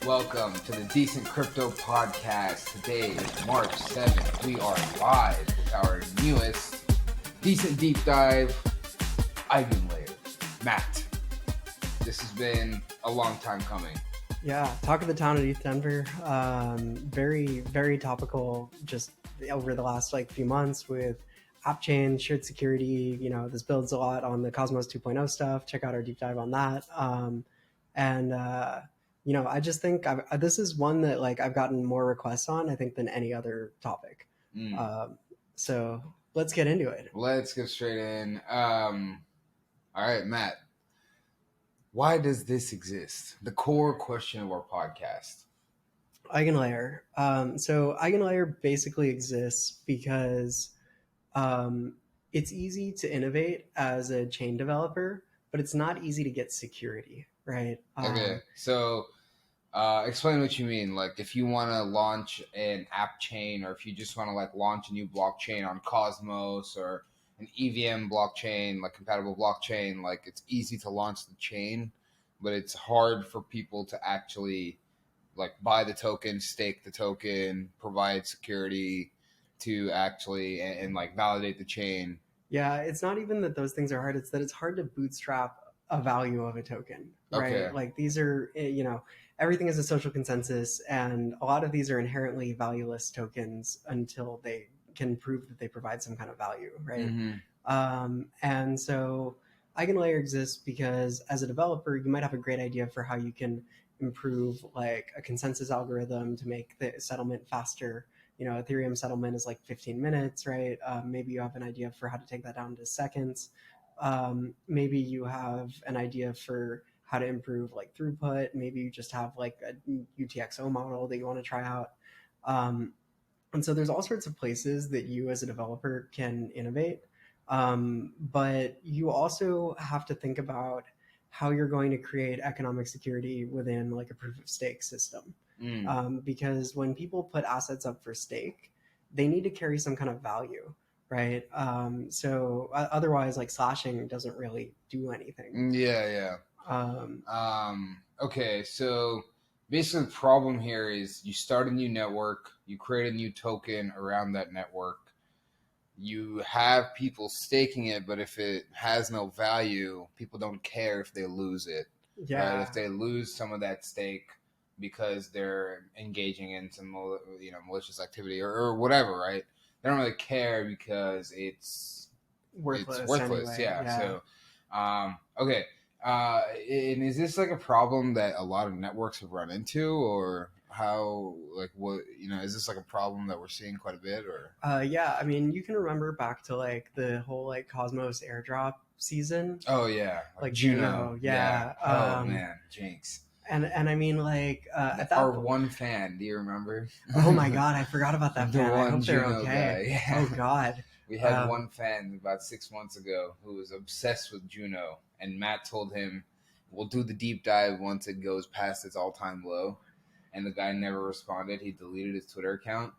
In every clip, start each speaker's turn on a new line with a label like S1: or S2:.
S1: Welcome to the Decent Crypto Podcast. Today is March 7th. We are live with our newest Decent Deep Dive, Eigen layer. Matt, this has been a long time coming.
S2: Yeah, talk of the town of East Denver. Very, very topical just over the last few months with app chain, shared security. This builds a lot on the Cosmos 2.0 stuff. Check out our deep dive on that. I just think this is one that I've gotten more requests on, I think, than any other topic. So let's get into it.
S1: Let's get straight in. All right, Matt. Why does this exist? The core question of our podcast.
S2: Eigenlayer. So Eigenlayer basically exists because it's easy to innovate as a chain developer, but it's not easy to get security, right?
S1: Okay, so explain what you mean. Like, if you want to launch an app chain, or if you just want to launch a new blockchain on Cosmos or an EVM blockchain, compatible blockchain, it's easy to launch the chain, but it's hard for people to actually buy the token, stake the token, provide security to actually and validate the chain.
S2: Yeah, it's not even that those things are hard, it's that it's hard to bootstrap a value of a token, right?
S1: Okay.
S2: These are, everything is a social consensus, and a lot of these are inherently valueless tokens until they can prove that they provide some kind of value, right?
S1: Mm-hmm.
S2: And so Eigenlayer exists because as a developer, you might have a great idea for how you can improve a consensus algorithm to make the settlement faster. Ethereum settlement is 15 minutes, right? Maybe you have an idea for how to take that down to seconds. Maybe you have an idea for how to improve throughput. Maybe you just have a UTXO model that you want to try out. And so there's all sorts of places that you as a developer can innovate. But you also have to think about how you're going to create economic security within a proof of stake system. Because when people put assets up for stake, they need to carry some kind of value, right? So otherwise, slashing doesn't really do anything.
S1: Yeah. Okay, so basically the problem here is you start a new network, you create a new token around that network, you have people staking it, but if it has no value, people don't care if they lose it.
S2: Yeah.
S1: Right? If they lose some of that stake because they're engaging in some malicious activity or whatever, right? They don't really care because it's
S2: worthless. Anyway.
S1: Yeah. So, okay. And is this a problem that a lot of networks have run into, or how, what, is this a problem that we're seeing quite a bit, or?
S2: Yeah, I mean, you can remember back to the whole Cosmos airdrop season.
S1: Oh yeah,
S2: Juno. Yeah.
S1: Oh man, Jinx.
S2: And I mean, at that
S1: one fan, do you remember?
S2: Oh my god, I forgot about that fan. I hope they're okay.
S1: Yeah.
S2: Oh god.
S1: We had one fan about 6 months ago who was obsessed with Juno, and Matt told him, we'll do the deep dive once it goes past its all-time low. And the guy never responded. He deleted his Twitter account.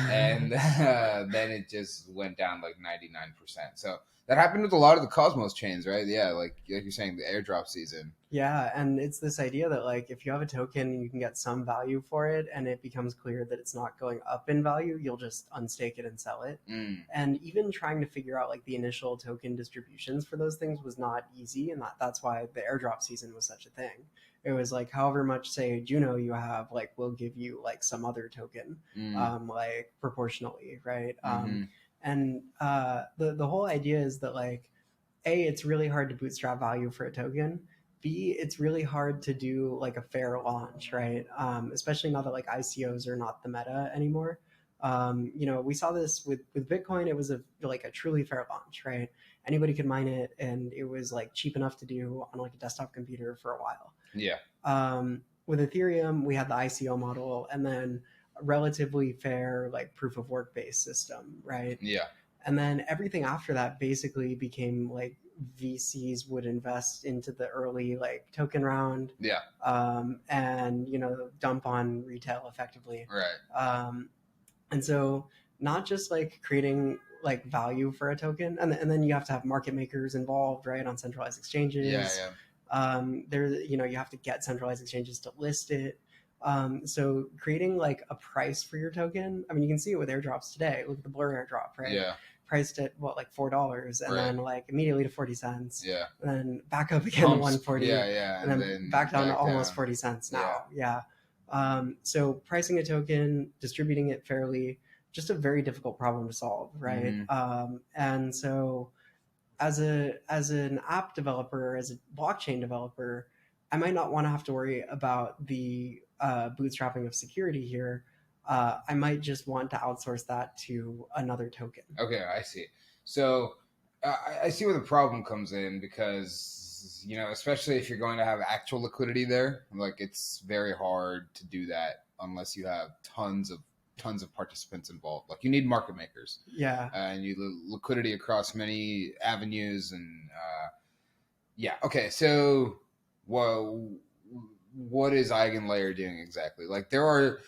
S1: And then it just went down 99%. So that happened with a lot of the Cosmos chains, right? Yeah, like you're saying, the airdrop season.
S2: Yeah, and it's this idea that if you have a token, you can get some value for it, and it becomes clear that it's not going up in value, you'll just unstake it and sell it. And even trying to figure out the initial token distributions for those things was not easy, and that's why the airdrop season was such a thing. It was however much, say, Juno you have, we'll give you some other token, proportionally, right? And the whole idea is that A, it's really hard to bootstrap value for a token. B, it's really hard to do a fair launch, right? Especially now that ICOs are not the meta anymore. We saw this with Bitcoin. It was a truly fair launch, right? Anybody could mine it, and it was cheap enough to do on a desktop computer for a while.
S1: Yeah.
S2: With Ethereum, we had the ICO model, and then a relatively fair proof of work based system, right?
S1: Yeah.
S2: And then everything after that basically became VCs would invest into the early token round,
S1: yeah,
S2: and dump on retail effectively,
S1: right?
S2: And so not just creating value for a token, and then you have to have market makers involved, right, on centralized exchanges.
S1: Yeah.
S2: There, you have to get centralized exchanges to list it. So creating like a price for your token, I mean, you can see it with airdrops today. Look at the Blur airdrop, right?
S1: Yeah.
S2: Priced at what, like $4, and
S1: Right.
S2: then like immediately to 40 cents,
S1: Yeah.
S2: and then back up again to 140,
S1: Yeah.
S2: and then back down to almost 40 cents
S1: Yeah.
S2: now. Yeah. So pricing a token, distributing it fairly, just a very difficult problem to solve, right? And so as an app developer, as a blockchain developer, I might not want to have to worry about the bootstrapping of security here. I might just want to outsource that to another token.
S1: Okay, I see. So I see where the problem comes in because, especially if you're going to have actual liquidity there, like it's very hard to do that unless you have tons of participants involved. Like you need market makers.
S2: Yeah.
S1: And you liquidity across many avenues and yeah. Okay, so what is Eigenlayer doing exactly? Like there are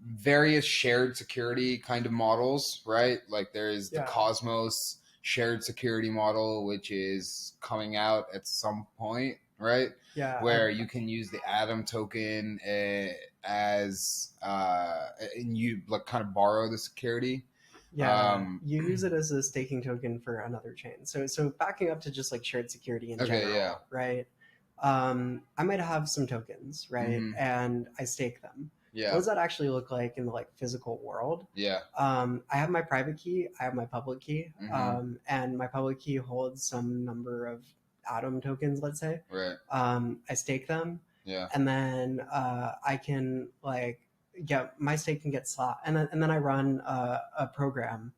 S1: various shared security kind of models, right? Like there is the Cosmos shared security model, which is coming out at some point, right?
S2: Yeah.
S1: Where you can use the Atom token as and you like kind of borrow the security.
S2: Yeah, you use it as a staking token for another chain. So backing up to just like shared security in general, right? I might have some tokens, right? And I stake them.
S1: Yeah.
S2: What does that actually look like in the like physical world?
S1: Yeah.
S2: I have my private key, I have my public key, and my public key holds some number of Atom tokens, let's say.
S1: Right.
S2: I stake them.
S1: Yeah.
S2: And then I can like get my stake can get slot, and then I run a program,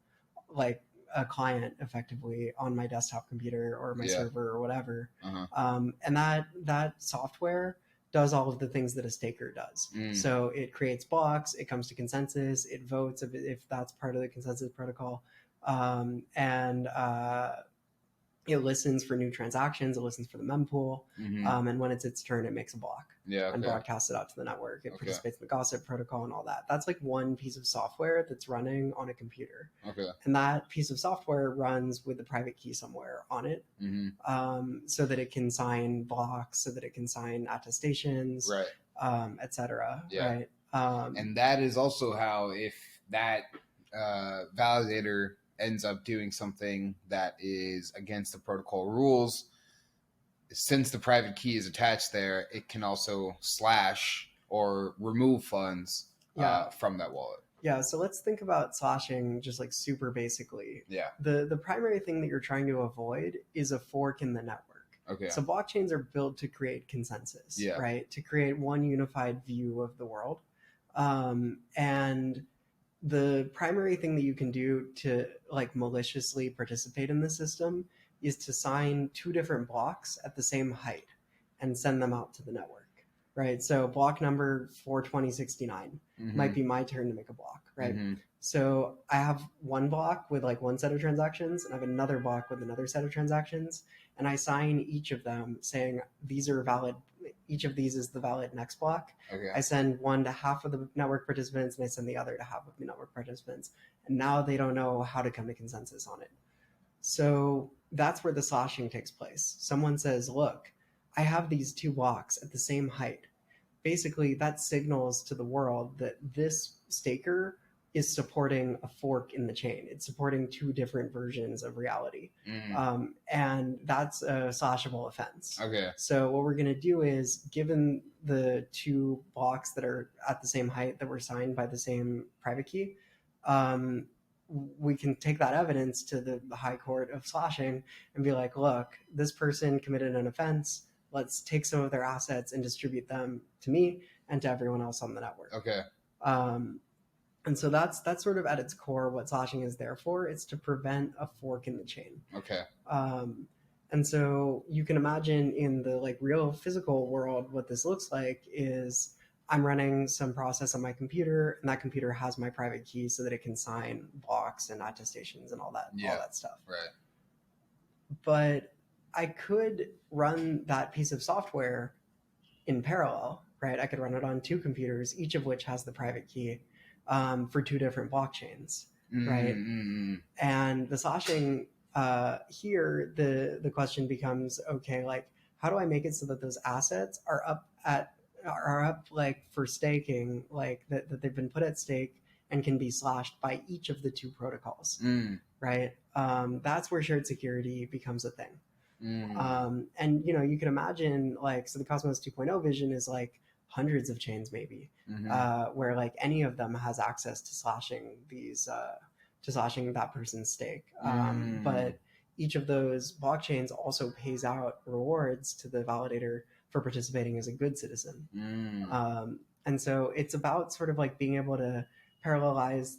S2: like a client, effectively on my desktop computer or my server or whatever. And that software does all of the things that a staker does. So it creates blocks, it comes to consensus, it votes if that's part of the consensus protocol, and it listens for new transactions, it listens for the mempool, and when it's its turn, it makes a block and broadcasts it out to the network. It participates in the gossip protocol and all that. That's like one piece of software that's running on a computer. And that piece of software runs with the private key somewhere on it, so that it can sign blocks, so that it can sign attestations, etc. Right.
S1: And that is also how, if that validator ends up doing something that is against the protocol rules, since the private key is attached there, it can also slash or remove funds from that wallet.
S2: Yeah, so let's think about slashing just like super basically.
S1: Yeah.
S2: The primary thing that you're trying to avoid is a fork in the network.
S1: Okay.
S2: So blockchains are built to create consensus, right? To create one unified view of the world. And the primary thing that you can do to like maliciously participate in the system is to sign two different blocks at the same height and send them out to the network, right? So block number 42069 might be my turn to make a block, right? So I have one block with like one set of transactions, and I have another block with another set of transactions, and I sign each of them saying these are valid. Each of these is the valid next block. I send one to half of the network participants, and I send the other to half of the network participants. And now they don't know how to come to consensus on it. So that's where the slashing takes place. Someone says, look, I have these two blocks at the same height. Basically, that signals to the world that this staker is supporting a fork in the chain. It's supporting two different versions of reality. And that's a slashable offense. So what we're going to do is, given the two blocks that are at the same height that were signed by the same private key, we can take that evidence to the high court of slashing and be like, look, this person committed an offense. Let's take some of their assets and distribute them to me and to everyone else on the network. And so that's sort of at its core what slashing is there for. It's to prevent a fork in the chain. And so you can imagine in the like real physical world, what this looks like is I'm running some process on my computer, and that computer has my private key so that it can sign blocks and attestations and all that stuff. But I could run that piece of software in parallel, right? I could run it on two computers, each of which has the private key, for two different blockchains, right? And the slashing here, the question becomes, okay, like how do I make it so that those assets are up at are up like for staking, like that they've been put at stake and can be slashed by each of the two protocols,
S1: Mm,
S2: right? That's where shared security becomes a thing.
S1: mm,
S2: And you can imagine like, so the Cosmos 2.0 vision is like hundreds of chains maybe,
S1: mm-hmm,
S2: where like any of them has access to slashing to slashing that person's stake.
S1: mm,
S2: But each of those blockchains also pays out rewards to the validator for participating as a good citizen.
S1: mm.
S2: And so it's about sort of like being able to parallelize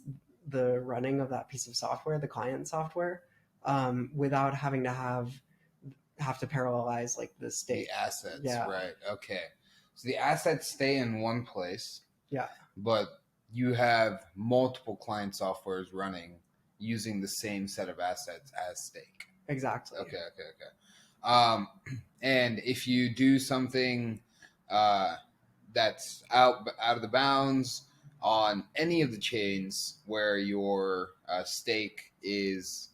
S2: the running of that piece of software, the client software, without having to have to parallelize like the
S1: The
S2: stake.
S1: assets,
S2: Yeah,
S1: right? Okay. So the assets stay in one place,
S2: yeah,
S1: but you have multiple client softwares running using the same set of assets as stake.
S2: exactly.
S1: Okay, okay, okay. Um, and if you do something uh, that's out of the bounds on any of the chains where your stake is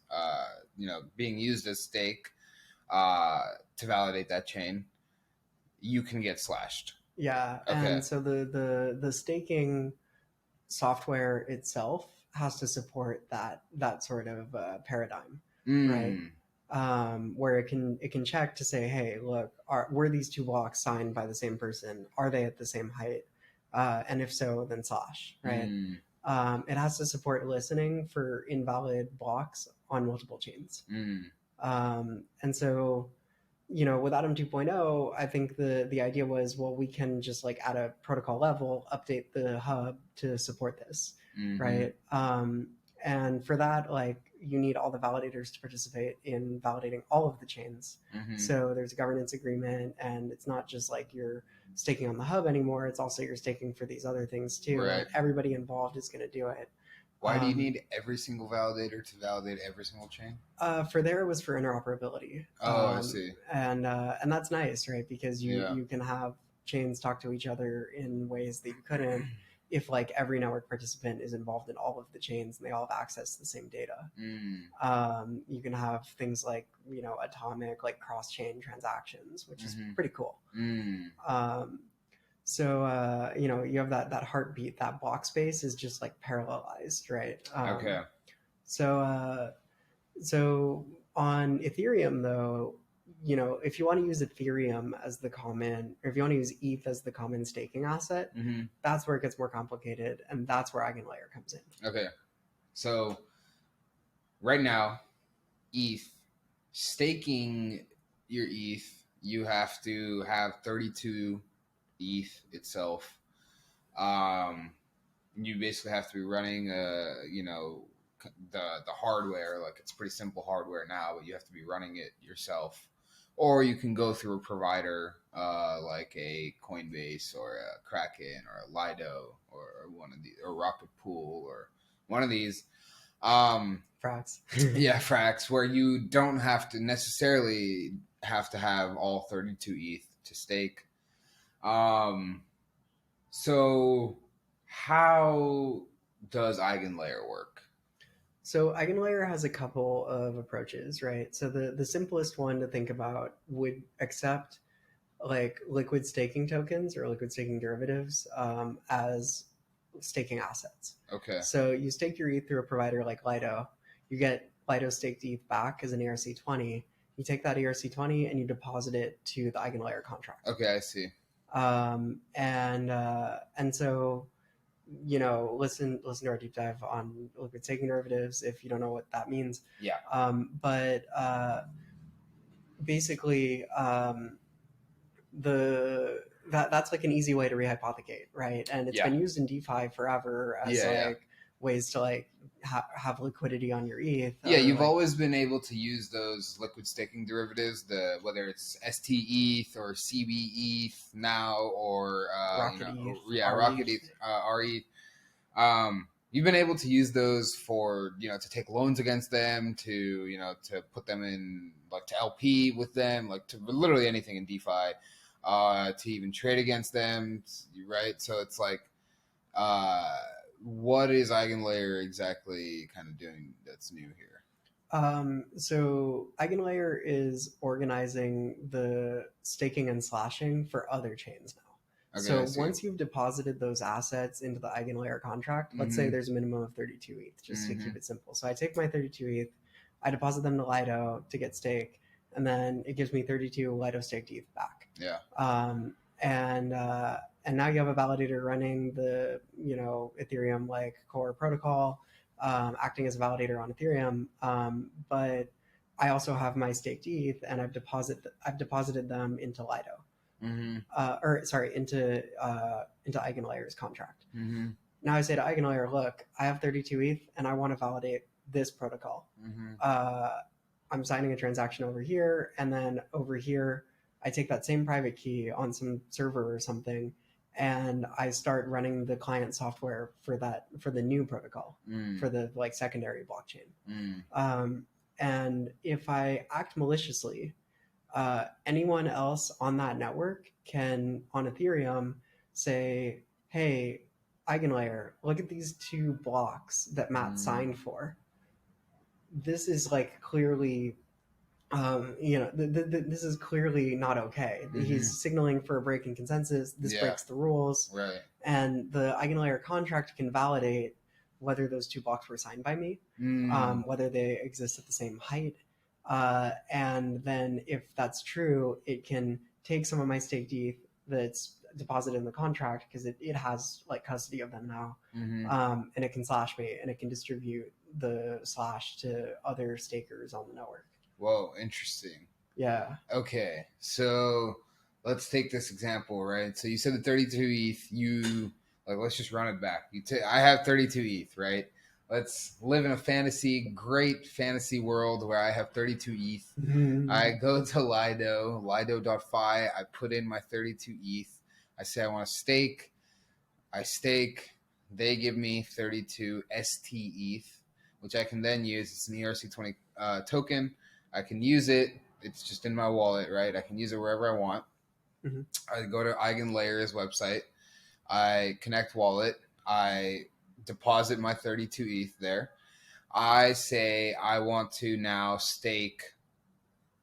S1: being used as stake uh, to validate that chain, you can get slashed.
S2: Yeah,
S1: Okay.
S2: and so the staking software itself has to support that sort of paradigm, right?
S1: Mm,
S2: Where it can check to say, hey, look, were these two blocks signed by the same person? Are they at the same height? And if so, then slash, right?
S1: mm,
S2: It has to support listening for invalid blocks on multiple chains.
S1: mm,
S2: And so, with Atom 2.0, I think the idea was, well, we can just like at a protocol level update the hub to support this,
S1: mm-hmm,
S2: right? And for that, like you need all the validators to participate in validating all of the chains.
S1: mm-hmm.
S2: So there's a governance agreement, and it's not just like you're staking on the hub anymore. It's also you're staking for these other things too, and
S1: Right.
S2: everybody involved is going to do it.
S1: Why do you need every single validator to validate every single chain?
S2: For there it was for interoperability,
S1: Oh, I see.
S2: and that's nice, right? Because you
S1: Yeah.
S2: you can have chains talk to each other in ways that you couldn't if like every network participant is involved in all of the chains and they all have access to the same data.
S1: Mm,
S2: You can have things like atomic like cross chain transactions, which is
S1: mm-hmm,
S2: pretty cool.
S1: mm.
S2: Um, so you have that heartbeat, that block space is just like parallelized, right?
S1: Okay.
S2: So. So on Ethereum, though, if you want to use Ethereum as the common, or if you want to use ETH as the common staking asset,
S1: Mm-hmm.
S2: that's where it gets more complicated, and that's where Eigenlayer comes in.
S1: Okay. So right now, ETH, staking your ETH, you have to have 32 ETH itself. Um, you basically have to be running the hardware. Like, it's pretty simple hardware now, but you have to be running it yourself, or you can go through a provider like a Coinbase or a Kraken or a Lido or one of these, or Rocket Pool or one of these.
S2: Frax.
S1: Yeah, Frax, where you don't have to necessarily have to have all 32 ETH to stake. Um, so how does Eigenlayer work?
S2: So Eigenlayer has a couple of approaches, right? So the simplest one to think about would accept like liquid staking tokens or liquid staking derivatives as staking assets.
S1: Okay.
S2: So you stake your ETH through a provider like Lido. You get Lido staked ETH back as an ERC20. You take that ERC20 and you deposit it to the Eigenlayer contract.
S1: Okay, I see.
S2: And so listen to our deep dive on liquid staking derivatives if you don't know what that means.
S1: Yeah.
S2: But basically, that's like an easy way to rehypothecate, right? And it's
S1: Yeah.
S2: been used in DeFi forever as ways to like have liquidity on your ETH.
S1: Yeah, you've
S2: like,
S1: always been able to use those liquid staking derivatives, whether it's ST ETH or CB ETH now, or
S2: Rocket ETH,
S1: Rocket ETH, RETH. You've been able to use those for to take loans against them, to put them in, like, to LP with them, like to literally anything in DeFi, to even trade against them, right? So it's like, what is Eigenlayer exactly kind of doing that's new here?
S2: So Eigenlayer is organizing the staking and slashing for other chains now.
S1: Okay, I
S2: So
S1: see.
S2: once you've deposited those assets into the eigenlayer contract, let's say there's a minimum of 32 ETH, just to keep it simple. So I take my 32 ETH, I deposit them to Lido to get stake, and then it gives me 32 Lido staked ETH back.
S1: Yeah.
S2: And now you have a validator running the Ethereum like core protocol, acting as a validator on Ethereum. But I also have my staked ETH, and I've deposited them into Lido. Into Eigenlayer's contract. Now I say to Eigenlayer, look, I have 32 ETH and I want to validate this protocol. I'm signing a transaction over here, and then over here, I take that same private key on some server or something, and I start running the client software for the new protocol, for the like secondary blockchain. And if I act maliciously, anyone else on that network can, on Ethereum, say, hey, Eigenlayer, look at these 2 blocks that Matt signed for. This is like clearly, this is clearly not okay. He's signaling for a break in consensus. This breaks the rules.
S1: Right.
S2: And the Eigenlayer contract can validate whether those 2 blocks were signed by me, whether they exist at the same height. And then if that's true, it can take some of my staked ETH that's deposited in the contract, because it has like custody of them now, and it can slash me, and it can distribute the slash to other stakers on the network.
S1: Whoa, interesting.
S2: Yeah.
S1: Okay, so let's take this example, right? So you said the 32 ETH, let's just run it back. I have 32 ETH, right? Let's live in a great fantasy world where I have 32 ETH. I go to Lido.fi. I put in my 32 ETH. I say I want to stake. I stake. They give me 32 ST ETH, which I can then use. It's an ERC20 token. I can use it. It's just in my wallet, right? I can use it wherever I want. I go to Eigenlayer's website. I connect wallet. I deposit my 32 ETH there. I say I want to now stake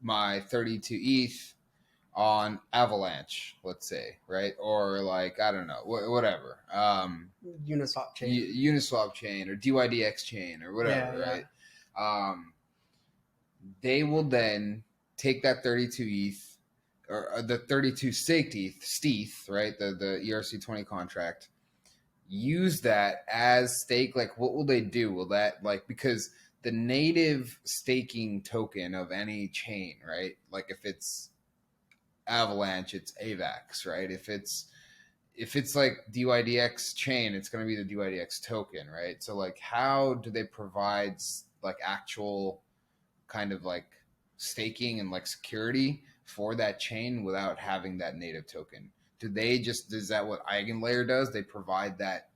S1: my 32 ETH on Avalanche, let's say, right? Or like, I don't know, whatever.
S2: Uniswap chain.
S1: Uniswap chain or DYDX chain or whatever, right? They will then take that 32 ETH or the 32 staked ETH, STETH, right? The ERC20 contract. Use that as stake. Like, what will they do? Will that, like, because the native staking token of any chain, right? Like, if it's Avalanche, it's AVAX, right? If it's like DYDX chain, it's going to be the DYDX token, right? So, like, how do they provide like actual kind of like staking and like security for that chain without having that native token? Is that what Eigenlayer does? They provide that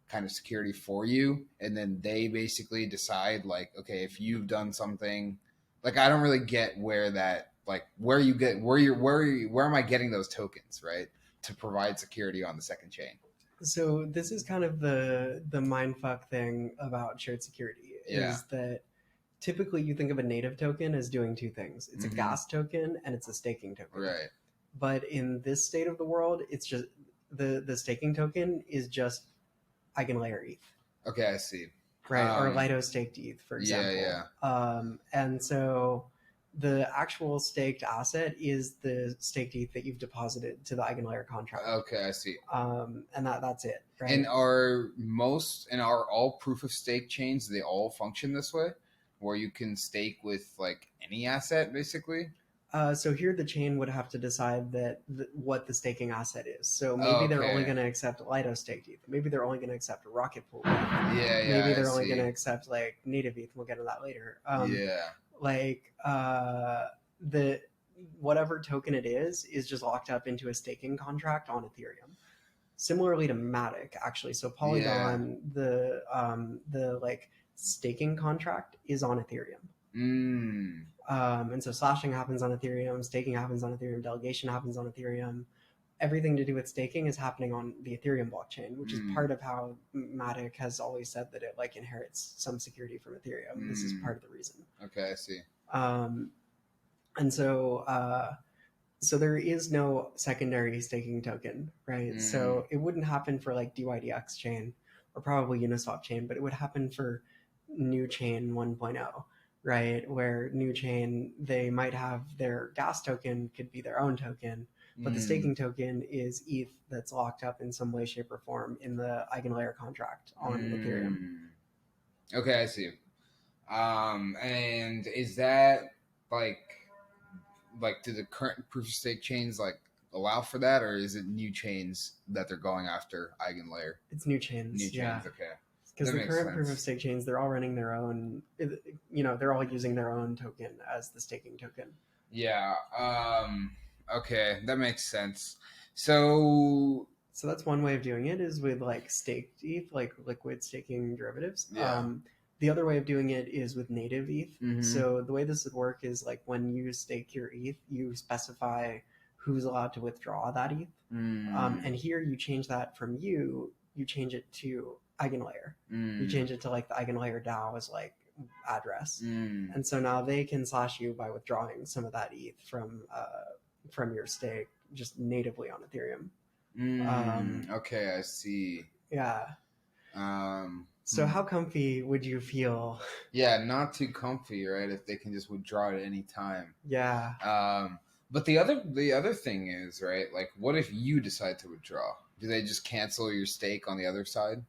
S1: kind of security for you, and then they basically decide like, okay, if you've done something, like, I don't really get where that, like, where am I getting those tokens, right, to provide security on the second chain?
S2: So this is kind of the mindfuck thing about shared security, is that typically you think of a native token as doing 2 things. It's a gas token and it's a staking token.
S1: Right.
S2: But in this state of the world, it's just the staking token is just Eigenlayer ETH.
S1: Okay, I see.
S2: Right, or Lido staked ETH, for example.
S1: Yeah.
S2: And so the actual staked asset is the staked ETH that you've deposited to the Eigenlayer contract.
S1: Okay, I see.
S2: And that's it, right?
S1: And are all proof of stake chains, they all function this way, where you can stake with like any asset, basically?
S2: So here the chain would have to decide what the staking asset is. So maybe they're only going to accept Lido staked ETH. Maybe they're only going to accept Rocket Pool ETH. Maybe they're only going to accept like native ETH. We'll get to that later. The whatever token it is just locked up into a staking contract on Ethereum. Similarly to Matic, actually. So Polygon, the like staking contract is on Ethereum. And so slashing happens on Ethereum, staking happens on Ethereum, delegation happens on Ethereum. Everything to do with staking is happening on the Ethereum blockchain, which is part of how Matic has always said that it like inherits some security from Ethereum. This is part of the reason.
S1: Okay, I see.
S2: And so So there is no secondary staking token, right?
S1: Mm,
S2: So it wouldn't happen for like DYDX chain or probably Uniswap chain, but it would happen for new chain 1.0, right? Where new chain, they might have their gas token could be their own token, but the
S1: mm,
S2: staking token is ETH that's locked up in some way, shape, or form in the Eigenlayer contract on Ethereum.
S1: mm. Okay, I see. And is that like do the current proof of stake chains like allow for that, or is it new chains that they're going after Eigenlayer?
S2: It's new
S1: New
S2: chains, yeah.
S1: chains, okay,
S2: Because
S1: that
S2: the
S1: makes
S2: current proof of
S1: sense.
S2: stake chains, they're all running their own, they're all using their own token as the staking token.
S1: Yeah. Okay, that makes sense. So
S2: So that's one way of doing it is with like staked ETH, like liquid staking derivatives.
S1: yeah.
S2: The other way of doing it is with native ETH.
S1: Mm-hmm.
S2: So the way this would work is like when you stake your ETH, you specify who's allowed to withdraw that ETH.
S1: Mm,
S2: And here you change that from you change it to Eigenlayer. You
S1: mm,
S2: change it to like the Eigenlayer DAO's like address.
S1: mm,
S2: And so now they can slash you by withdrawing some of that ETH from your stake just natively on Ethereum.
S1: okay, I see.
S2: Yeah.
S1: Um,
S2: So
S1: hmm.
S2: how comfy would you feel?
S1: Yeah, not too comfy, right? If they can just withdraw at any time.
S2: Yeah.
S1: Um, but the other thing is, right? Like, what if you decide to withdraw? Do they just cancel your stake on the other side?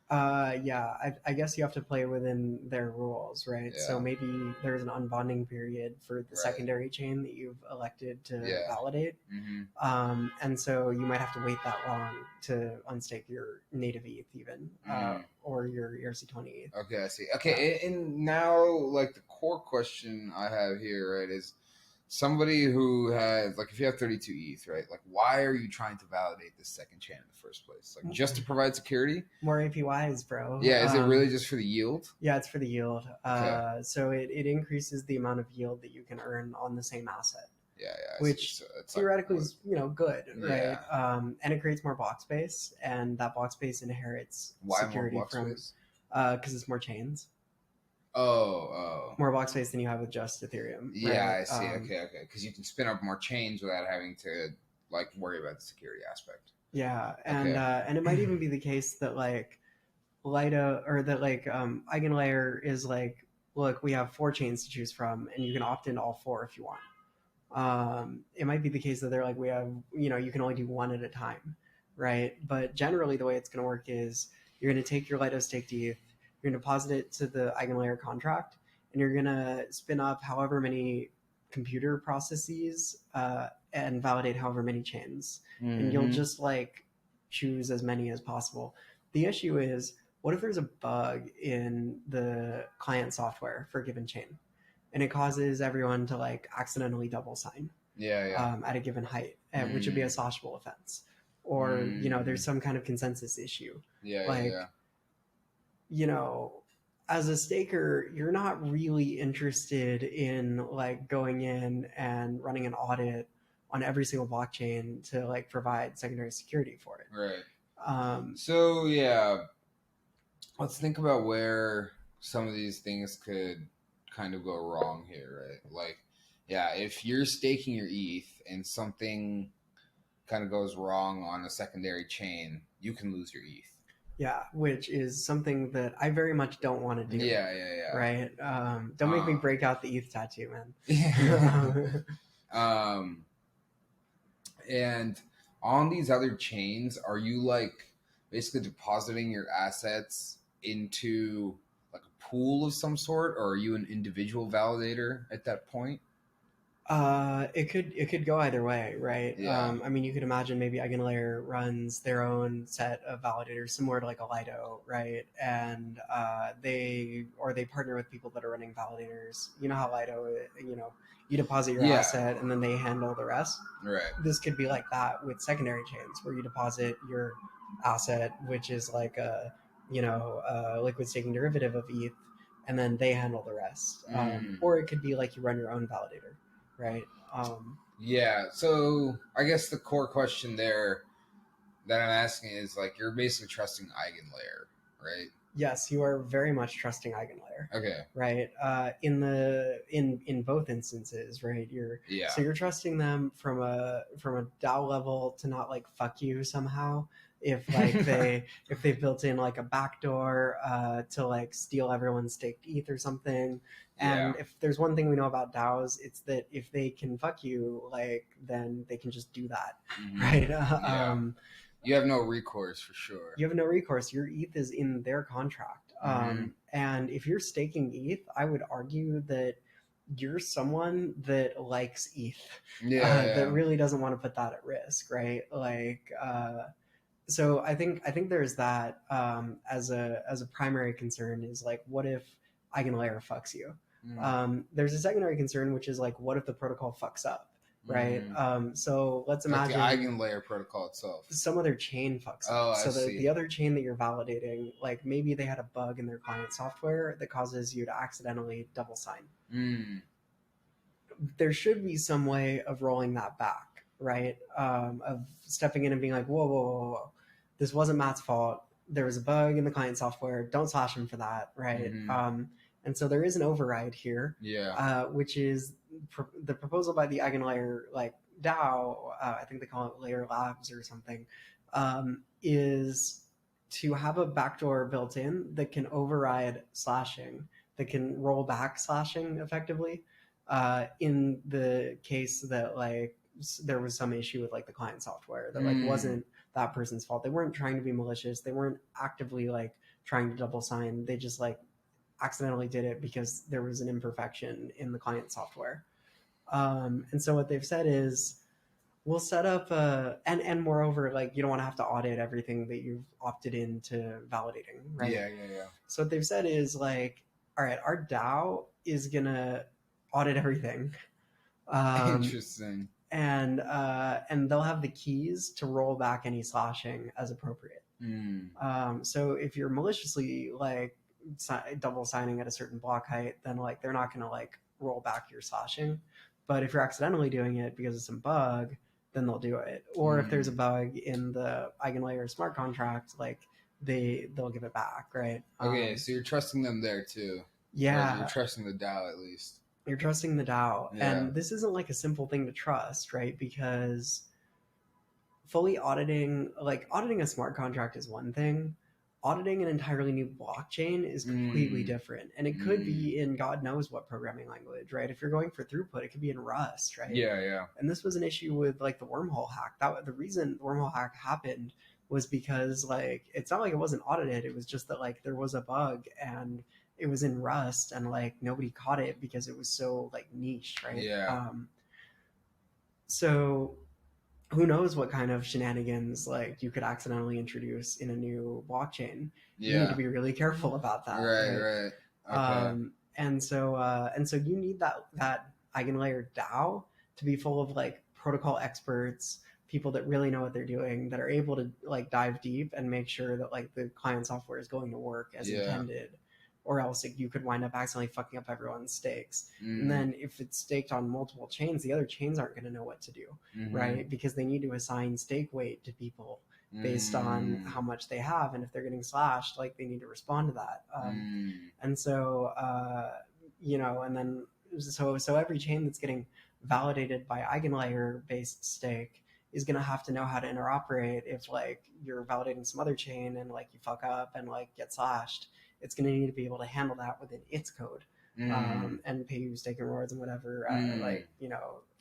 S2: Yeah, I guess you have to play within their rules, right? So
S1: Yeah,
S2: maybe there's an unbonding period for the
S1: right.
S2: secondary chain that you've elected to
S1: Yeah.
S2: validate.
S1: Mm-hmm.
S2: And so you might have to wait that long to unstake your native ETH even,
S1: Mm.
S2: or your ERC20 ETH.
S1: Okay, I see.
S2: Yeah.
S1: Okay, and now, like, the core question I have here, right, is somebody who has, like, if you have 32 ETH, right, like, why are you trying to validate this second chain in the first place? Like, just to provide security?
S2: More APYs, bro.
S1: Yeah, is it really just for the yield?
S2: Yeah, it's for the yield.
S1: Okay.
S2: So it increases the amount of yield that you can earn on the same asset,
S1: Yeah, yeah, I see.
S2: which
S1: So it's like,
S2: theoretically
S1: what?
S2: is good, right?
S1: Yeah.
S2: And it creates more block space, and that block space inherits
S1: Why more
S2: security
S1: block
S2: from
S1: space?
S2: because it's more chains,
S1: Oh, oh.
S2: more block space than you have with just Ethereum,
S1: Yeah,
S2: right?
S1: I see. Okay, okay. Because you can spin up more chains without having to, like, worry about the security aspect.
S2: Yeah,
S1: Okay.
S2: and it might even be the case that like Lido or that like Eigenlayer is like, look, we have 4 chains to choose from, and you can opt into all 4 if you want. It might be the case that they're like, we have, you can only do one at a time, right? But generally, the way it's going to work is you're going to take your Lido staked ETH, you're going to deposit it to the Eigenlayer contract, and you're going to spin up however many computer processes and validate however many chains. And you'll
S1: Mm-hmm.
S2: just like choose as many as possible. The issue is, what if there's a bug in the client software for a given chain? And it causes everyone to like accidentally double sign
S1: Yeah, yeah.
S2: at a given height, which would be a
S1: Mm.
S2: sloshable offense. Or there's
S1: Mm.
S2: some kind of consensus issue.
S1: Yeah, yeah, yeah.
S2: Like, you know, as a staker, you're not really interested in like going in and running an audit on every single blockchain to like provide secondary security for it.
S1: Right.
S2: Um,
S1: So, yeah, let's think about where some of these things could kind of go wrong here, right? Like, yeah, if you're staking your ETH and something kind of goes wrong on a secondary chain, you can lose your ETH.
S2: yeah, which is something that I very much don't want to do.
S1: Yeah, yeah,
S2: Right? Don't make me
S1: yeah.
S2: break out the ETH tattoo,
S1: Yeah.
S2: man.
S1: um, and on these other chains, are you like basically depositing your assets into like a pool of some sort, or are you an individual validator at that point?
S2: It could go either way, right?
S1: Yeah.
S2: I mean, you could imagine maybe Eigenlayer runs their own set of validators, similar to like a Lido, right? And they partner with people that are running validators. You know how Lido, you deposit your
S1: Yeah.
S2: asset and then they handle the rest.
S1: Right.
S2: This could be like that with secondary chains, where you deposit your asset, which is like a liquid staking derivative of ETH, and then they handle the rest.
S1: Mm.
S2: Or it could be like you run your own validator, right?
S1: Yeah. So I guess the core question there that I'm asking is like you're basically trusting Eigenlayer, right?
S2: Yes, you are very much trusting Eigenlayer,
S1: Okay.
S2: right? In both instances, right?
S1: Yeah.
S2: You're trusting them from a DAO level to not like fuck you somehow. If like if they've built in like a backdoor to like steal everyone's staked ETH or something.
S1: Yeah.
S2: And if there's one thing we know about DAOs, it's that if they can fuck you, like then they can just do that, right?
S1: Yeah. You have no recourse for sure.
S2: You have no recourse. Your ETH is in their contract. And if you're staking ETH, I would argue that you're someone that likes ETH, that
S1: Yeah.
S2: really doesn't want to put that at risk, right? So I think there's that as a primary concern is like, what if Eigenlayer fucks you? There's a secondary concern, which is like, what if the protocol fucks up? Right. So let's
S1: Like the
S2: imagine
S1: Eigenlayer protocol itself.
S2: some other chain fucks up.
S1: Oh,
S2: So
S1: I see.
S2: the other chain that you're validating, like maybe they had a bug in their client software that causes you to accidentally double sign. There should be some way of rolling that back, right? Of stepping in and being like, whoa, whoa, whoa, whoa. This wasn't Matt's fault. There was a bug in the client software. Don't slash him for that, right? And so there is an override here,
S1: Yeah.
S2: which is the proposal by the Eigenlayer like DAO. I think they call it Layer Labs or something. Is to have a backdoor built in that can override slashing, that can roll back slashing effectively, in the case that like there was some issue with like the client software that like wasn't that person's fault. They weren't trying to be malicious. They weren't actively like trying to double sign. They just like accidentally did it because there was an imperfection in the client software. And so what they've said is we'll set up and moreover, like you don't want to have to audit everything that you've opted into validating, right?
S1: Yeah.
S2: So what they've said is like, all right, our DAO is gonna audit everything.
S1: Interesting.
S2: And they'll have the keys to roll back any slashing as appropriate. So if you're maliciously like double signing at a certain block height, then like they're not gonna like roll back your slashing. But if you're accidentally doing it because of some bug, then they'll do it. Or if there's a bug in the Eigenlayer smart contract, like they'll give it back, right?
S1: Okay, so you're trusting them there too.
S2: Yeah.
S1: Or you're trusting the DAO at least.
S2: You're trusting the DAO.
S1: Yeah.
S2: And this isn't like a simple thing to trust, right? Because fully auditing a smart contract is one thing. Auditing an entirely new blockchain is completely different. And it could be in God knows what programming language, right? If you're going for throughput, it could be in Rust, right?
S1: Yeah.
S2: And this was an issue with like the wormhole hack. The reason the wormhole hack happened was because like it's not like it wasn't audited. It was just that like there was a bug and it was in Rust and like nobody caught it because it was so like niche, right?
S1: Yeah.
S2: So who knows what kind of shenanigans like you could accidentally introduce in a new blockchain. You need to be really careful about that.
S1: Right. Okay.
S2: And so you need that Eigenlayer DAO to be full of like protocol experts, people that really know what they're doing, that are able to like dive deep and make sure that like the client software is going to work as intended, or else like, you could wind up accidentally fucking up everyone's stakes. And then if it's staked on multiple chains, the other chains aren't going to know what to do, right? Because they need to assign stake weight to people based on how much they have, and if they're getting slashed, like they need to respond to that. And so and then so every chain that's getting validated by Eigenlayer based stake is going to have to know how to interoperate. If like you're validating some other chain and like you fuck up and like get slashed, it's going to need to be able to handle that within its code, and pay you staking rewards and whatever,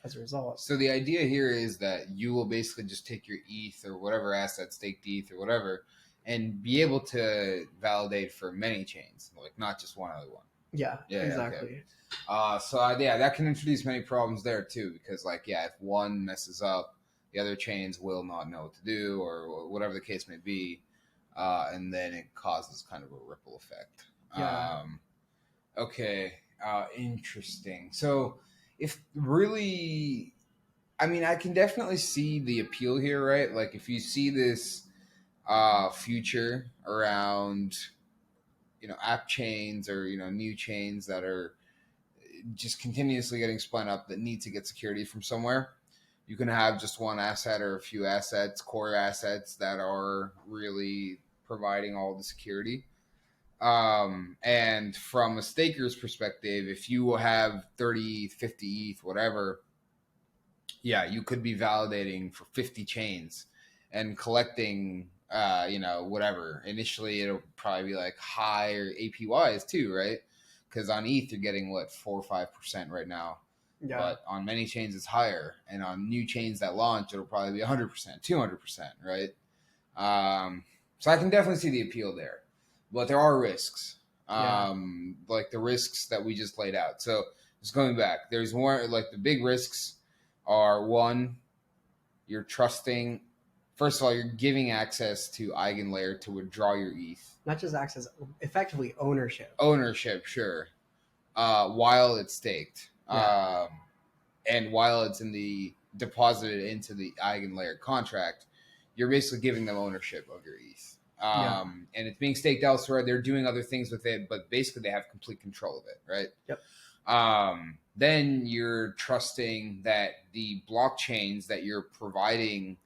S2: as a result.
S1: So the idea here is that you will basically just take your ETH or whatever asset, staked ETH or whatever, and be able to validate for many chains, like not just one other one.
S2: Yeah, exactly.
S1: Okay. That can introduce many problems there too, because if one messes up, the other chains will not know what to do, or whatever the case may be, and then it causes kind of a ripple effect.
S2: Yeah.
S1: Okay. Interesting. So if really, I mean, I can definitely see the appeal here, right? Like if you see this future around, app chains or, new chains that are just continuously getting spun up that need to get security from somewhere. You can have just one asset or a few assets, core assets that are really providing all the security. And from a staker's perspective, if you have 30, 50 ETH, whatever, yeah, you could be validating for 50 chains and collecting, whatever. Initially, it'll probably be like higher APYs too, right? Because on ETH, you're getting what, 4 or 5% right now.
S2: Yeah.
S1: But on many chains, it's higher. And on new chains that launch, it'll probably be 100%, 200%, right? So I can definitely see the appeal there. But there are risks,
S2: Yeah.
S1: like the risks that we just laid out. So just going back, there's more, like the big risks are one, you're trusting. First of all, you're giving access to EigenLayer to withdraw your ETH.
S2: Not just access, effectively ownership.
S1: Ownership, sure. While it's staked,
S2: Yeah.
S1: and while it's in the deposited into the EigenLayer contract, you're basically giving them ownership of your ETH.
S2: Yeah.
S1: And it's being staked elsewhere. They're doing other things with it, but basically they have complete control of it, right?
S2: Yep.
S1: Then you're trusting that the blockchains that you're providing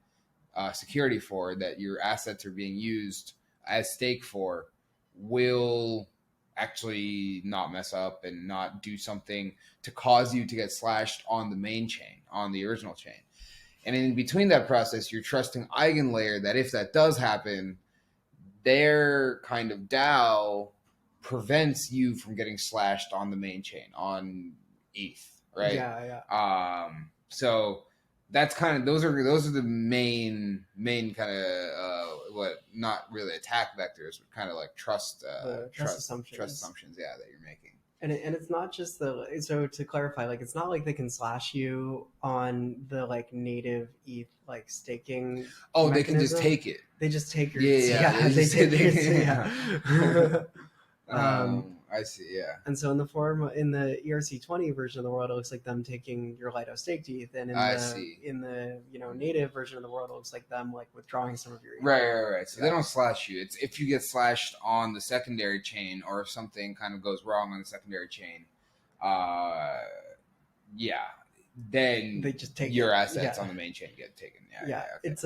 S1: security for, that your assets are being used as stake for, will actually not mess up and not do something to cause you to get slashed on the main chain, on the original chain. And in between that process, you're trusting EigenLayer that if that does happen, their kind of DAO prevents you from getting slashed on the main chain, on ETH, right? So that's kind of, those are the main kind of what, not really attack vectors, but kind of like trust
S2: assumptions.
S1: Trust assumptions, yeah, that you're making.
S2: And it's not just so to clarify, like it's not like they can slash you on the like native ETH like staking.
S1: Oh, they can just take it.
S2: They just take your
S1: they take
S2: it.
S1: I see, yeah.
S2: And so in the ERC20 version of the world, it looks like them taking your Lido staked ETH, and in the native version of the world, it looks like them like withdrawing some of your ETH.
S1: Right. So they don't slash you. It's if you get slashed on the secondary chain, or if something kind of goes wrong on the secondary chain, then
S2: they just take
S1: your assets on the main chain get taken.
S2: Okay. It's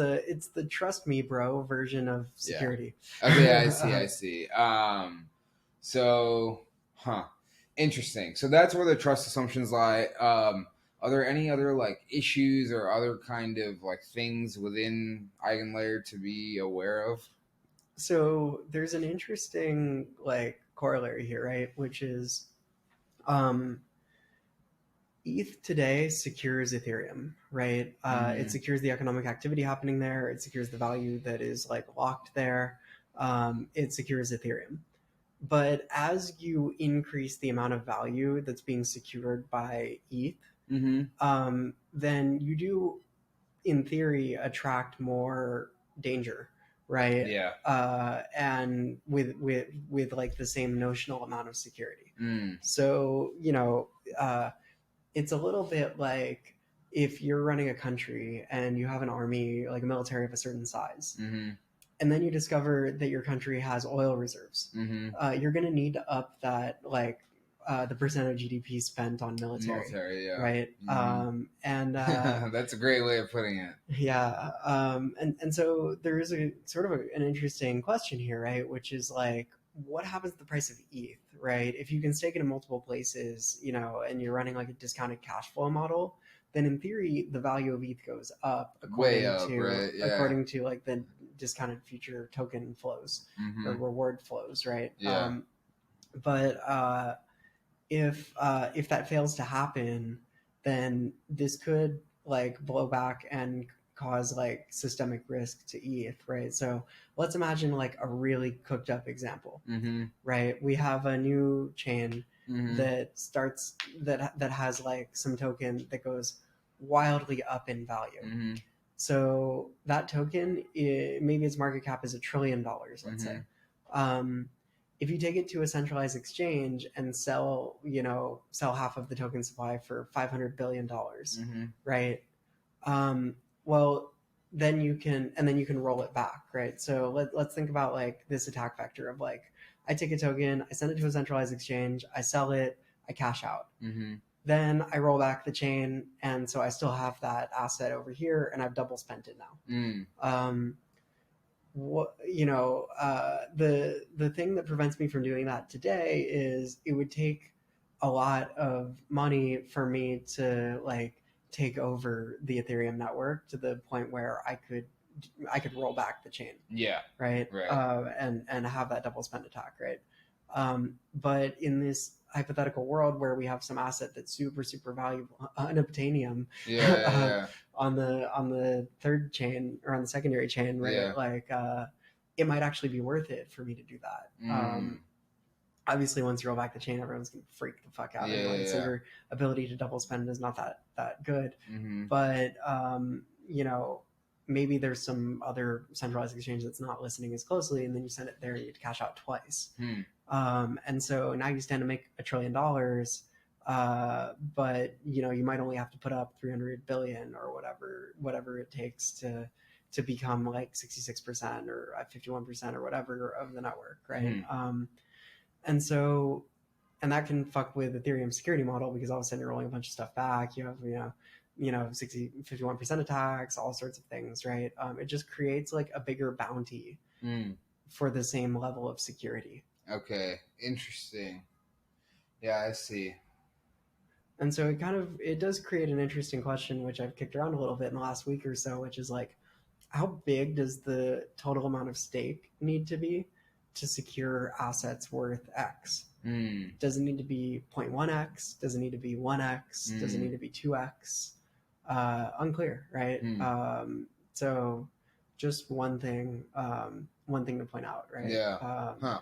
S2: the trust me bro version of security.
S1: Okay, I see. So, interesting. So that's where the trust assumptions lie. Are there any other like issues or other kind of like things within EigenLayer to be aware of?
S2: So there's an interesting like corollary here, right? Which is, ETH today secures Ethereum, right? It secures the economic activity happening there. It secures the value that is like locked there. It secures Ethereum. But as you increase the amount of value that's being secured by ETH, then you do, in theory, attract more danger, right?
S1: Yeah.
S2: And with like the same notional amount of security. So it's a little bit like if you're running a country and you have an army, like a military of a certain size. And then you discover that your country has oil reserves. You're going to need to up that, like the percent of GDP spent on military,
S1: yeah.
S2: Right? And
S1: that's a great way of putting it.
S2: Yeah. And so there is a sort of an interesting question here, right? Which is like, what happens to the price of ETH, right? If you can stake it in multiple places, and you're running like a discounted cash flow model, then in theory, the value of ETH goes up according to like the discounted future token flows or reward flows, right?
S1: Yeah.
S2: But if that fails to happen, then this could like blow back and cause like systemic risk to ETH, right? So let's imagine like a really cooked up example, right? We have a new chain that starts that has like some token that goes wildly up in value. So that token, maybe its market cap is $1 trillion, let's say. If you take it to a centralized exchange and sell half of the token supply for $500 billion, right? Well, then you can roll it back, right? So let's think about like this attack vector of like, I take a token, I send it to a centralized exchange, I sell it, I cash out. Then I roll back the chain, and so I still have that asset over here, and I've double spent it now. what the thing that prevents me from doing that today is it would take a lot of money for me to like take over the Ethereum network to the point where I could roll back the chain,
S1: Yeah.
S2: right?
S1: Right.
S2: And have that double spend attack, right? But in this hypothetical world where we have some asset that's super super valuable, unobtainium,
S1: Yeah. Yeah.
S2: uh,
S1: Yeah.
S2: on the third chain or on the secondary chain, right?
S1: Yeah.
S2: Like it might actually be worth it for me to do that.
S1: Mm.
S2: Obviously, once you roll back the chain, everyone's gonna freak the fuck out
S1: Yeah.
S2: anyway.
S1: Yeah.
S2: So
S1: Yeah.
S2: your ability to double spend is not that good.
S1: Mm-hmm.
S2: But maybe there's some other centralized exchange that's not listening as closely, and then you send it there and you cash out twice.
S1: Hmm.
S2: And so now you stand to make $1 trillion, but you might only have to put up 300 billion or whatever it takes to become like 66% or 51% or whatever of the network, right? And so and that can fuck with Ethereum security model because all of a sudden you're rolling a bunch of stuff back. You have 51% attacks, all sorts of things, right? It just creates like a bigger bounty
S1: Mm.
S2: for the same level of security.
S1: Okay. Interesting. Yeah, I see.
S2: And so it does create an interesting question, which I've kicked around a little bit in the last week or so, which is like, how big does the total amount of stake need to be to secure assets worth X?
S1: Mm.
S2: Does it need to be 0.1x? Does it need to be 1x? Does it need
S1: Mm.
S2: to be 2x? Unclear, right?
S1: Mm.
S2: So just one thing to point out, right?
S1: Yeah. Huh.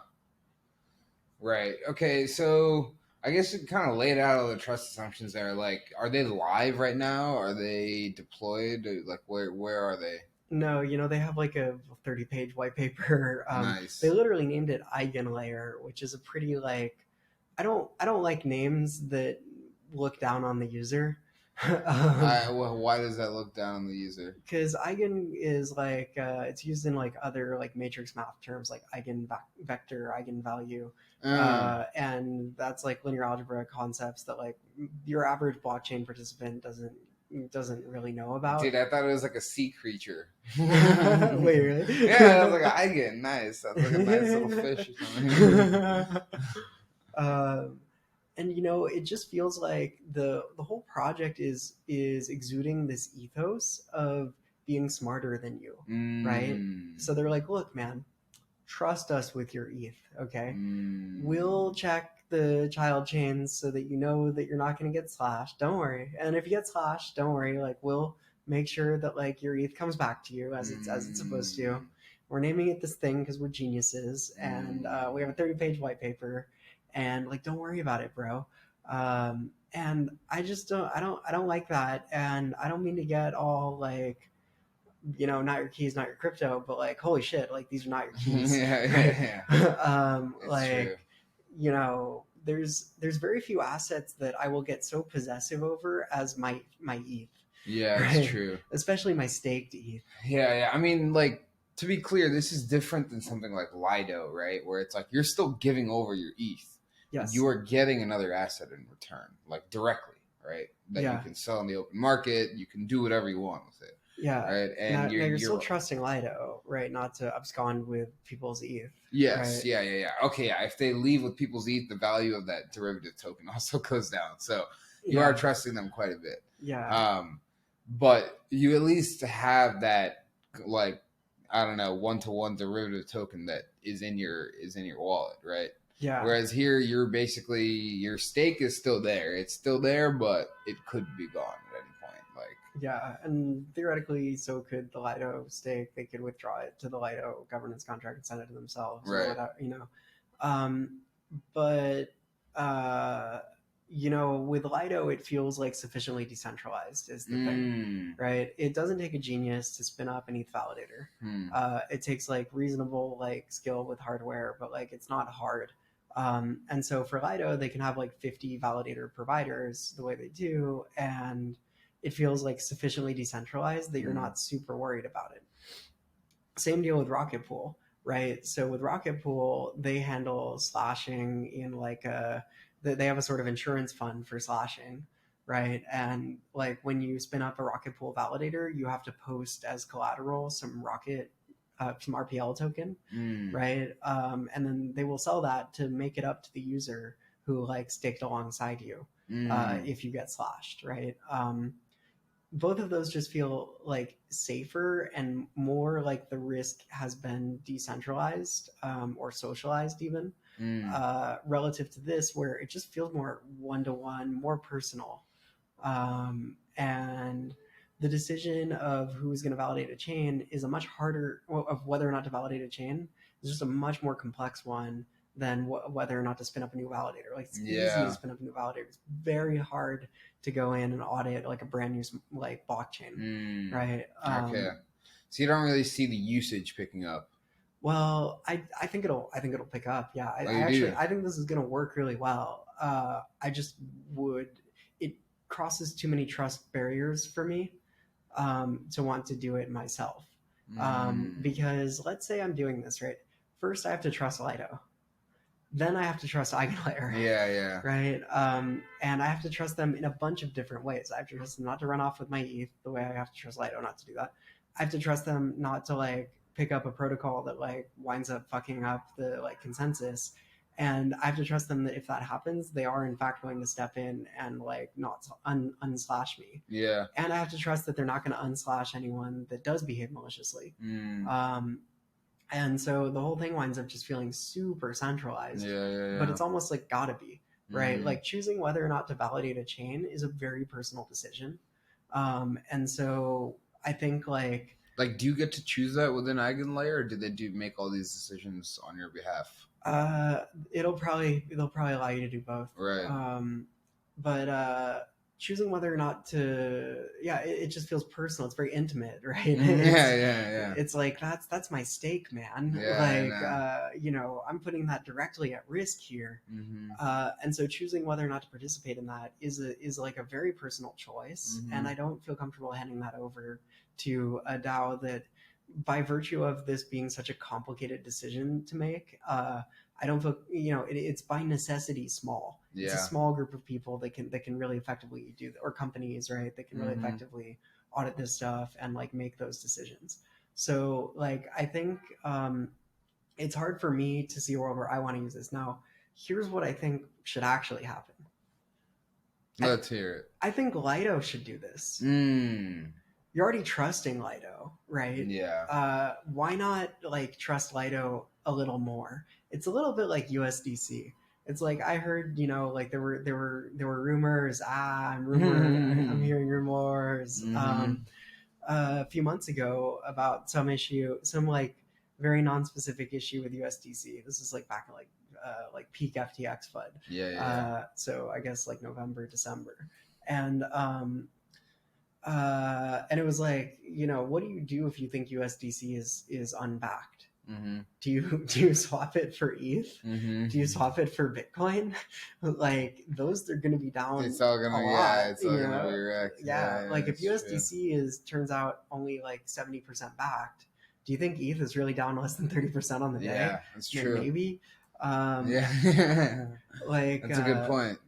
S1: Right. Okay. So I guess it kind of laid out all the trust assumptions there. Like, are they live right now? Are they deployed? Like, where are they?
S2: No, they have like a 30-page white paper. They
S1: Nice.
S2: literally named it Eigen layer, which is a pretty like I don't like names that look down on the user.
S1: Well, why does that look down on the user?
S2: Because eigen is like it's used in like other like matrix math terms like eigenvector, eigenvalue,
S1: Mm.
S2: and that's like linear algebra concepts that like your average blockchain participant doesn't really know about.
S1: Dude, I thought it was like a sea creature.
S2: Wait, really?
S1: Yeah, I was like, I get nice. Sounds like a nice little fish or something.
S2: um, and it just feels like the whole project is exuding this ethos of being smarter than you, right?
S1: Mm.
S2: So they're like, look, man, trust us with your ETH, okay?
S1: Mm.
S2: We'll check the child chains so that you know that you're not going to get slashed. Don't worry. And if you get slashed, don't worry. Like we'll make sure that like your ETH comes back to you as it's supposed to. We're naming it this thing because we're geniuses, and we have a 30-page white paper, and like don't worry about it, bro. And I just don't like that, and I don't mean to get all like not your keys, not your crypto, but like, holy shit, like these are not your keys.
S1: Yeah. It's true.
S2: Like, there's very few assets that I will get so possessive over as my ETH.
S1: Yeah,
S2: right?
S1: it's true.
S2: Especially my staked ETH.
S1: Yeah. I mean, like, to be clear, this is different than something like Lido, right? Where it's like you're still giving over your ETH.
S2: Yes.
S1: You are getting another asset in return, like directly, right? That you can sell in the open market. You can do whatever you want with it.
S2: Yeah.
S1: Right. And
S2: now you're still trusting Lido, right? Not to abscond with people's ETH.
S1: Yes.
S2: Right?
S1: Yeah. Okay. Yeah. If they leave with people's ETH, the value of that derivative token also goes down. So you are trusting them quite a bit.
S2: Yeah.
S1: But you at least have that, like, I don't know, 1-to-1 derivative token that is in your wallet, right?
S2: Yeah.
S1: Whereas here, you're basically, your stake is still there. It's still there, but it could be gone at any point. Like,
S2: yeah, and theoretically, so could the Lido stake. They could withdraw it to the Lido governance contract and send it to themselves,
S1: right?
S2: Or whatever, but with Lido, it feels like sufficiently decentralized is the thing, right? It doesn't take a genius to spin up an ETH validator. It takes like reasonable like skill with hardware, but like it's not hard. And so for Lido, they can have like 50 validator providers the way they do, and it feels like sufficiently decentralized that you're not super worried about it. Same deal with Rocket Pool, right? So with Rocket Pool, they handle slashing in like they have a sort of insurance fund for slashing, right? And like when you spin up a Rocket Pool validator, you have to post as collateral some Rocket some RPL token,
S1: Mm.
S2: right? And then they will sell that to make it up to the user who like staked alongside you
S1: Mm.
S2: if you get slashed, right? Both of those just feel like safer and more like the risk has been decentralized or socialized even
S1: Mm.
S2: relative to this where it just feels more one-to-one, more personal. And the decision of who's going to validate a chain is a much harder, of whether or not to validate a chain is just a much more complex one than whether or not to spin up a new validator. Like it's easy to spin up a new validator. It's very hard to go in and audit like a brand new like blockchain, right?
S1: Okay. So you don't really see the usage picking up.
S2: Well, I think it'll pick up. Yeah, I think this is gonna work really well. I just would it crosses too many trust barriers for me to want to do it myself. Because let's say I'm doing this right. First, I have to trust Lido. Then I have to trust Eigenlayer.
S1: Yeah.
S2: Right. And I have to trust them in a bunch of different ways. I have to trust them not to run off with my ETH the way I have to trust Lido not to do that. I have to trust them not to like pick up a protocol that like winds up fucking up the like consensus. And I have to trust them that if that happens, they are in fact going to step in and like not unslash me.
S1: Yeah.
S2: And I have to trust that they're not going to unslash anyone that does behave maliciously. And so the whole thing winds up just feeling super centralized.
S1: Yeah.
S2: But it's almost like gotta be, right? Like choosing whether or not to validate a chain is a very personal decision. And so I think like
S1: do you get to choose that within Eigenlayer, or do they make all these decisions on your behalf?
S2: they'll probably allow you to do both.
S1: Right.
S2: But choosing whether or not to, it just feels personal. It's very intimate, right?
S1: Yeah.
S2: It's like that's my stake, man.
S1: Yeah,
S2: I'm putting that directly at risk here. And so choosing whether or not to participate in that is like a very personal choice, and I don't feel comfortable handing that over to a DAO that, by virtue of this being such a complicated decision to make, I don't feel it's by necessity small.
S1: Yeah.
S2: It's a small group of people that can really effectively do, or companies, right? That can really effectively audit this stuff and like make those decisions. So like I think it's hard for me to see a world where I want to use this. Now, here's what I think should actually happen.
S1: Let's hear it.
S2: I think Lido should do this. You're already trusting Lido, right?
S1: Yeah.
S2: Why not like trust Lido a little more? It's a little bit like USDC. It's like I heard, like there were rumors. I'm hearing rumors. A few months ago about some issue, some like very non-specific issue with USDC. This is like back in like peak FTX FUD.
S1: Yeah.
S2: So I guess like November, December, and it was like, what do you do if you think USDC is unbacked? Do you swap it for ETH? Do you swap it for Bitcoin? Like those are going to be down.
S1: It's all gonna it's all gonna be wrecked.
S2: Yeah, like if USDC turns out only like 70% backed, do you think ETH is really down less than 30% on the day?
S1: Yeah, that's true.
S2: Maybe.
S1: Like that's a good point.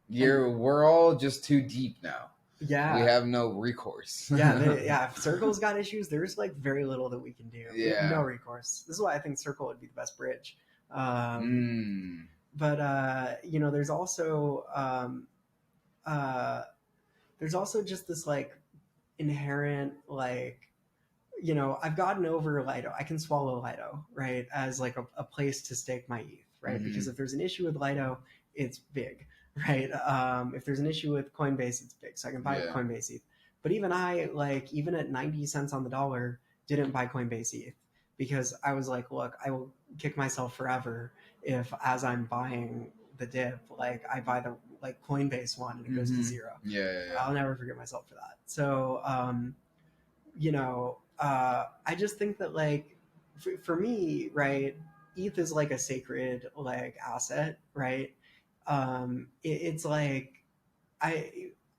S1: We're all just too deep now.
S2: Yeah,
S1: we have no recourse.
S2: If Circle's got issues, there's like very little that we can do.
S1: Yeah,
S2: no recourse. This is why I think Circle would be the best bridge. But there's also just this like inherent like, I've gotten over Lido. I can swallow Lido, right, as like a place to stake my ETH, right? Because if there's an issue with Lido, it's big. Right. If there's an issue with Coinbase, it's big. So I can buy Coinbase ETH. But even even at 90 cents on the dollar, didn't buy Coinbase ETH because I was like, look, I will kick myself forever if, as I'm buying the dip, like I buy the like Coinbase one and it goes to zero.
S1: Yeah.
S2: I'll never forgive myself for that. So, I just think that like for me, right, ETH is like a sacred like asset, right? It's like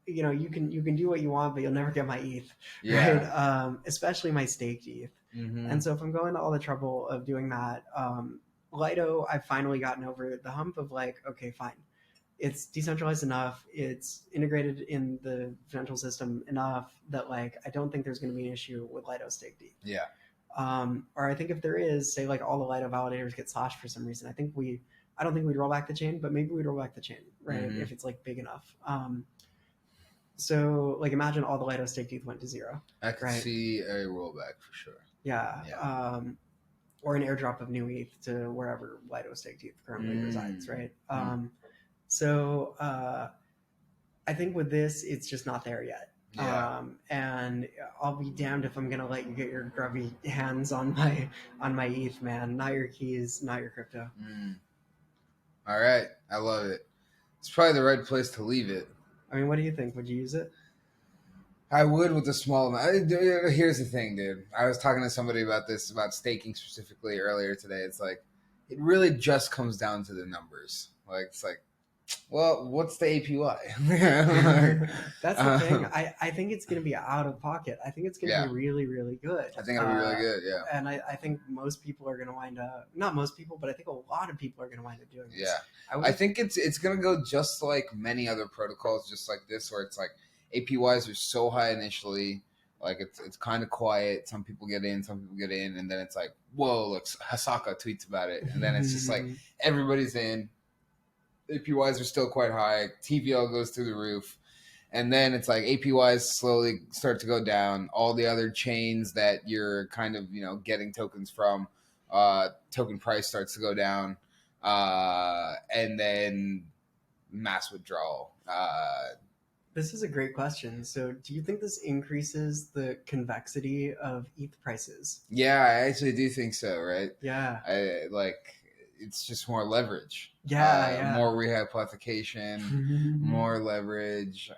S2: you can do what you want, but you'll never get my ETH, right? Especially my staked ETH. And so if I'm going to all the trouble of doing that, Lido, I've finally gotten over the hump of like, okay, fine, it's decentralized enough, it's integrated in the financial system enough that like I don't think there's going to be an issue with Lido staked ETH. Or I think if there is, say like all the Lido validators get slashed for some reason, I don't think we'd roll back the chain, but maybe we'd roll back the chain, right?
S1: Mhm.
S2: If it's like big enough. So like imagine all the Lido staked ETH went to zero.
S1: I could
S2: right?
S1: see a rollback for sure.
S2: Yeah.
S1: Yeah.
S2: Or an airdrop of new ETH to wherever Lido staked ETH currently resides, right? So I think with this, it's just not there yet.
S1: Yeah.
S2: And I'll be damned if I'm gonna let you get your grubby hands on my ETH, man. Not your keys, not your crypto.
S1: All right, I love it. It's probably the right place to leave it.
S2: I mean, what do you think? Would you use it?
S1: I would with a small amount. Here's the thing, dude. I was talking to somebody about this, about staking specifically earlier today. It's like, it really just comes down to the numbers. Like, it's like, well, what's the APY?
S2: That's the thing. I think it's going to be out of pocket. I think it's going to be really, really good.
S1: I think it'll be really good, yeah.
S2: And I think most people are going to wind up, not most people, but I think a lot of people are going to wind up doing this.
S1: Yeah. I think it's going to go just like many other protocols, just like this, where it's like APYs are so high initially. Like it's kind of quiet. Some people get in, and then it's like, whoa, look, Hasaka tweets about it. And then it's just like everybody's in. APYs are still quite high. TVL goes through the roof. And then it's like APYs slowly start to go down. All the other chains that you're kind of, getting tokens from, token price starts to go down. And then mass withdrawal.
S2: This is a great question. So do you think this increases the convexity of ETH prices?
S1: Yeah, I actually do think so, right?
S2: Yeah.
S1: It's just more leverage.
S2: Yeah.
S1: More rehypothecation, more leverage.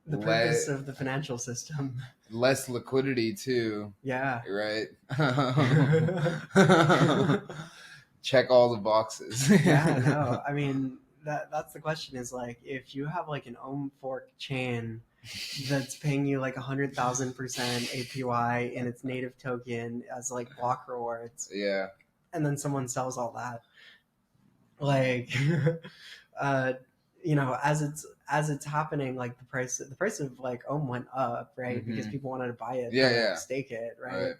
S2: The purpose of the financial system.
S1: Less liquidity too.
S2: Yeah.
S1: Right? Check all the boxes.
S2: Yeah, no. I mean, that's the question is like, if you have like an ohm fork chain that's paying you like 100,000% APY in its native token as like block rewards.
S1: Yeah.
S2: And then someone sells all that, like, as it's happening, like the price of like Ohm went up, right? Because people wanted to buy it, stake it, right?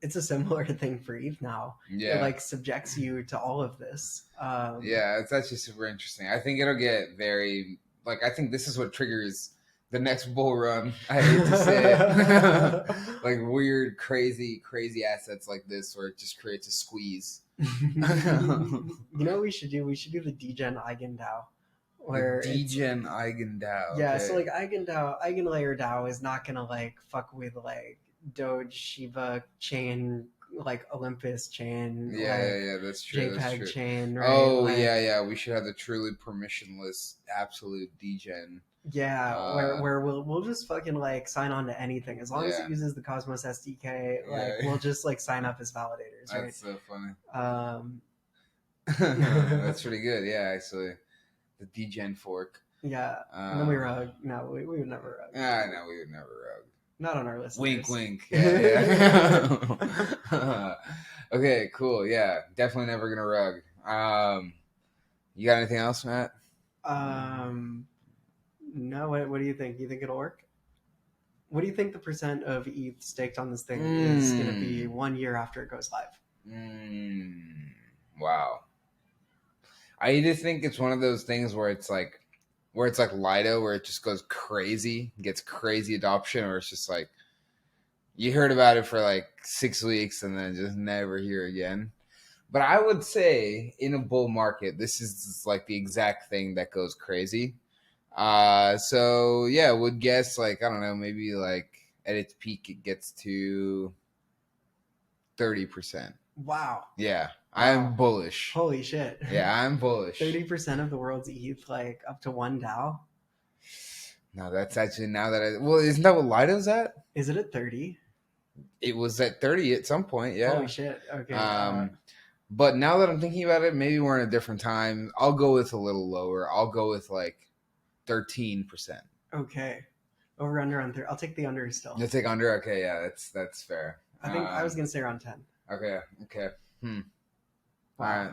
S2: It's a similar thing for ETH now.
S1: Yeah,
S2: it like subjects you to all of this.
S1: Yeah, it's actually super interesting. I think it'll get very I think this is what triggers the next bull run. I hate to say it. Like weird, crazy assets like this where it just creates a squeeze.
S2: You know what we should do? We should do the degen Eigen DAO.
S1: Where degen Eigen DAO.
S2: Yeah, okay. So like Eigenlayer DAO is not gonna like fuck with like Doge, Shiba chain, like Olympus chain.
S1: Yeah, that's true.
S2: JPEG
S1: that's true.
S2: chain, right?
S1: Oh, yeah. We should have the truly permissionless absolute degen.
S2: Yeah, where we'll just fucking like sign on to anything as long as it uses the Cosmos SDK. We'll just like sign up as validators. Right?
S1: That's so funny. That's pretty good. Yeah, actually, the degen fork.
S2: Yeah, and then we rug. No, we would never rug.
S1: No, we would never rug.
S2: Not on our list.
S1: Wink. Yeah. Okay, cool. Yeah, definitely never gonna rug. You got anything else, Matt?
S2: No. What do you think? You think it'll work? What do you think the percent of ETH staked on this thing is going to be 1 year after it goes live?
S1: Wow. I either think it's one of those things where it's like Lido, where it just goes crazy, gets crazy adoption, or it's just like you heard about it for like 6 weeks and then just never hear again. But I would say in a bull market, this is like the exact thing that goes crazy. So yeah, would guess like, I don't know, maybe like at its peak it gets to 30%.
S2: Wow.
S1: Yeah, I'm bullish.
S2: Holy shit.
S1: Yeah, I'm bullish.
S2: 30% of the world's ETH, like up to 1 DAO.
S1: No, that's actually isn't that what Lido's at?
S2: Is it at 30?
S1: It was at 30 at some point. Yeah.
S2: Holy shit. Okay.
S1: But now that I'm thinking about it, maybe we're in a different time. I'll go with a little lower. I'll go with like 13%.
S2: Okay. Over under on 30. I'll take the under still.
S1: You'll take under? Okay, yeah, that's fair.
S2: I think I was gonna say around 10.
S1: Okay.
S2: Wow.
S1: All right.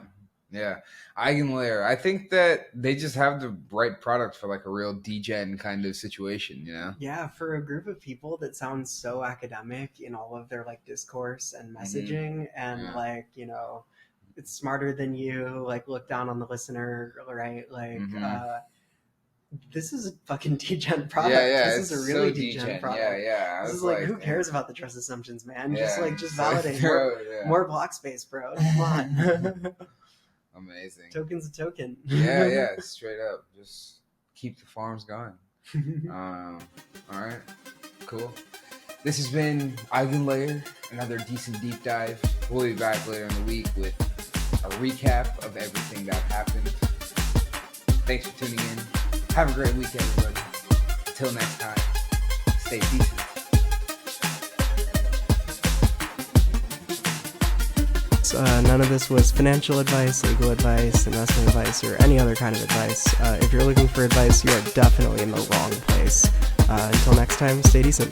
S1: Yeah, Eigenlayer. I think that they just have the right product for like a real degen kind of situation, you know?
S2: Yeah, for a group of people that sounds so academic in all of their like discourse and
S1: Hmm.
S2: messaging, and
S1: Yeah.
S2: like, you know, it's smarter than you, like look down on the listener, right? Like,
S1: Hmm.
S2: this is a fucking degen
S1: Yeah,
S2: product.
S1: yeah,
S2: This is
S1: it's
S2: a
S1: so
S2: really degen
S1: degen. Yeah,
S2: product.
S1: yeah. I
S2: This
S1: was
S2: is like,
S1: like,
S2: who cares about the trust assumptions, man? Just
S1: yeah,
S2: like, just
S1: so
S2: validate
S1: throw, yeah,
S2: more block space, bro. Come on.
S1: amazing.
S2: Token's a token.
S1: Yeah, yeah, straight up. Just keep the farms going. All right, cool. This has been Eigenlayer, another decent deep dive. We'll be back later in the week with a recap of everything that happened. Thanks for tuning in. Have a great week, everybody. Till next time, stay decent.
S2: None of this was financial advice, legal advice, investment advice, or any other kind of advice. If you're looking for advice, you are definitely in the wrong place. Until next time, stay decent.